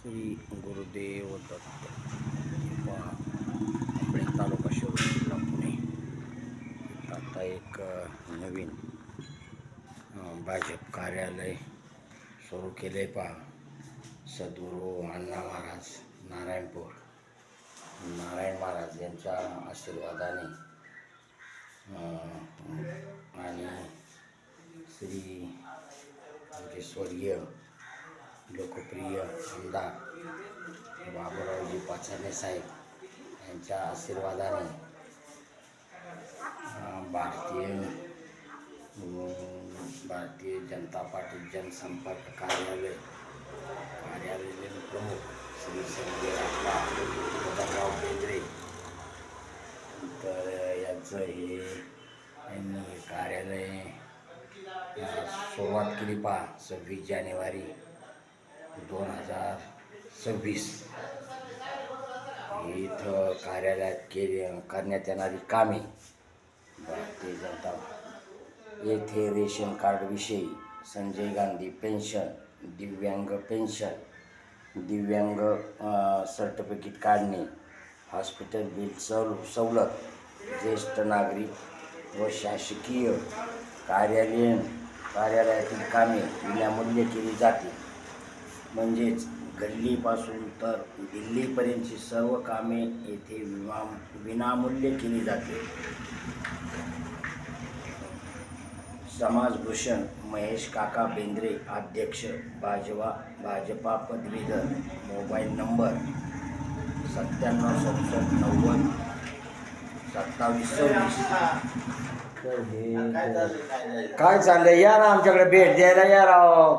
श्री गुरुदेव दत्त किंवा आपले तालुका शिरूर जिल्हा पुणे. आता एक नवीन भाजप कार्यालय सुरू केले पहा. सद्गुरू अण्णा महाराज नारायण महाराज यांच्या आशीर्वादाने आणि श्री आमचे स्वर्गीय लोकप्रिय आमदार बाबूरावजी पाचारणे साहेब यांच्या आशीर्वादाने भारतीय जनता पार्टी जनसंपर्क कार्यालय प्रमुख श्री संजय बेंद्रे तर यांचं यांनी कार्यालय सुरुवात केली पहा 26 जानेवारी 2026 इथं कार्यालयात करण्यात येणारी कामे भारतीय जनता येथे रेशन कार्डविषयी संजय गांधी पेन्शन, दिव्यांग पेन्शन, दिव्यांग सर्टिफिकेट काढणे, हॉस्पिटल बिल सवलत, ज्येष्ठ नागरिक व शासकीय कार्यालयातील कामे विनामूल्य केली जाते. म्हणजेच गल्लीपासून तर दिल्लीपर्यंतची सर्व कामे येथे विनामूल्य केली जाते. समाजभूषण महेश काका बेंद्रे अध्यक्ष भाजपा पदवीधर. Mobile number 9767902726. तर हे काय चाललंय, या ना आमच्याकडे भेट द्यायला या राव.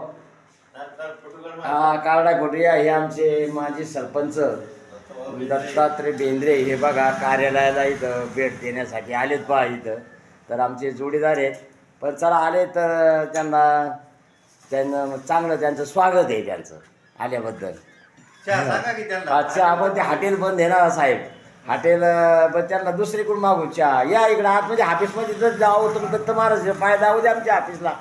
काढा फोटो या. हे आमचे माजी सरपंच दत्तात्रय बेंद्रे हे बघा कार्यालयाला इथं भेट देण्यासाठी आलेत पहा इथं. तर आमचे जोडीदार आहेत, पण चला आले तर त्यांना चांगलं त्यांचं स्वागत आहे त्यांचं आल्याबद्दल. अच्छा, आपण ते हॉटेल बंद आहे ना साहेब, हॉटेल पण त्यांना दुसरीकडून मागू चहा. या इकडं आतमध्ये ऑफिसमध्ये जर जाऊ तर दत्त महाराज पाय दाऊ द्या आमच्या ऑफिसला.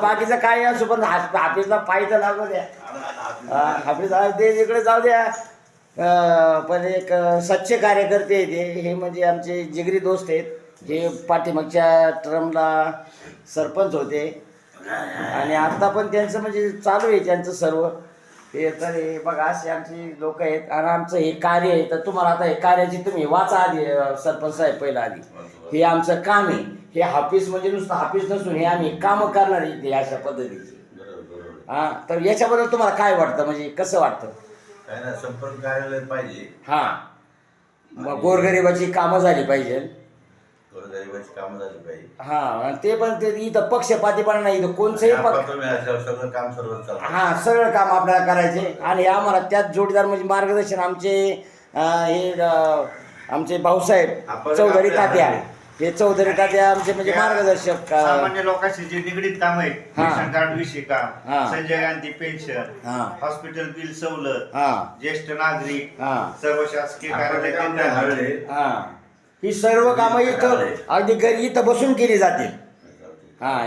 बाकीचं काय असो पण ऑफिसला पाय तर लागू द्या. ऑफिस ते इकडे जाऊ द्या. पण एक सच्चे कार्यकर्ते आहेत हे म्हणजे आमचे जिगरी दोस्त आहेत. हे पाठीमागच्या टर्मला सरपंच होते आणि आता पण त्यांचं म्हणजे चालू आहे त्यांचं सर्व. हे तर हे बघा असे आमची लोक आहेत आणि आमचं हे कार्य आहे. तर तुम्हाला आता हे कार्याची तुम्ही वाचा आधी सरपंच साहेब पहिला आधी. हे आमचं काम आहे. हे ऑफिस म्हणजे नुसतं ऑफिस नसून हे आम्ही कामं करणार आहे अशा पद्धतीची. तर याच्याबद्दल तुम्हाला काय वाटतं, म्हणजे कसं वाटतं? संपर्क कार्यालय पाहिजे. मग गोरगरिबाची कामं झाली पाहिजे. आणि ते पण ते इथं पक्षपातीपणा नाही, इथं कोणचंही सगळं काम आपल्याला करायचे. आणि आम्हाला त्यात जोडीदार म्हणजे मार्गदर्शन आमचे भाऊसाहेब चौधरी तात्या. हे चौधरी तात्या आमचे म्हणजे मार्गदर्शक. सामान्य लोकांशी जे निगडीत काम आहे, रेशन कार्ड विषयी काम, Sanjay Gandhi pension, hospital bill सवलत, ज्येष्ठ नागरिक, सर्व शासकीय कार्यालय ही सर्व कामं इथं अगदी घरी इथं बसून केली जातील.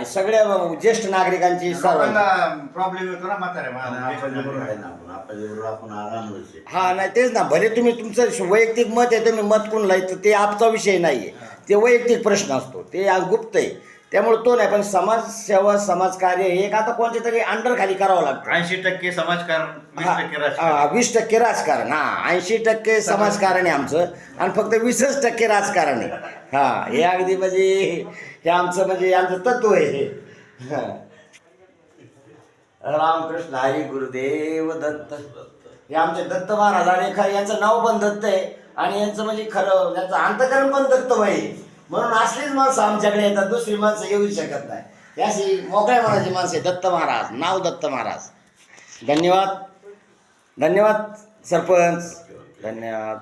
सगळ्या ज्येष्ठ नागरिकांची प्रॉब्लेम येतो ना म्हातारे. नाही तेच ना. भले तुम्ही तुमचं वैयक्तिक मत आहे, तुम्ही मत कोणला ते आपचा विषय नाहीये, ते वैयक्तिक प्रश्न असतो, ते गुप्त आहे. त्यामुळे तो नाही. पण समाजसेवा समाजकार्य हे आता कोणत्या तरी अंडर खाली करावं लागतं. 80% समाजकारण, 20% राजकारण. 80% समाजकारण आहे आमचं आणि फक्त 20% राजकारण आहे. हे अगदी म्हणजे हे आमचं म्हणजे आमचं तत्व आहे हे. रामकृष्ण हरी गुरुदेव दत्त. हे आमचे दत्त महाराज आणि यांचं नाव पण दत्त आहे आणि यांचं म्हणजे खरं यांचं अंतकरण पण दत्तमय. म्हणून असलीच माणसं आमच्याकडे येतात, दुसरी माणसं येऊ शकत नाही. याशी मोकळ्या मनाची माणसं आहे. दत्त महाराज, नाव दत्त महाराज. धन्यवाद सरपंच, धन्यवाद.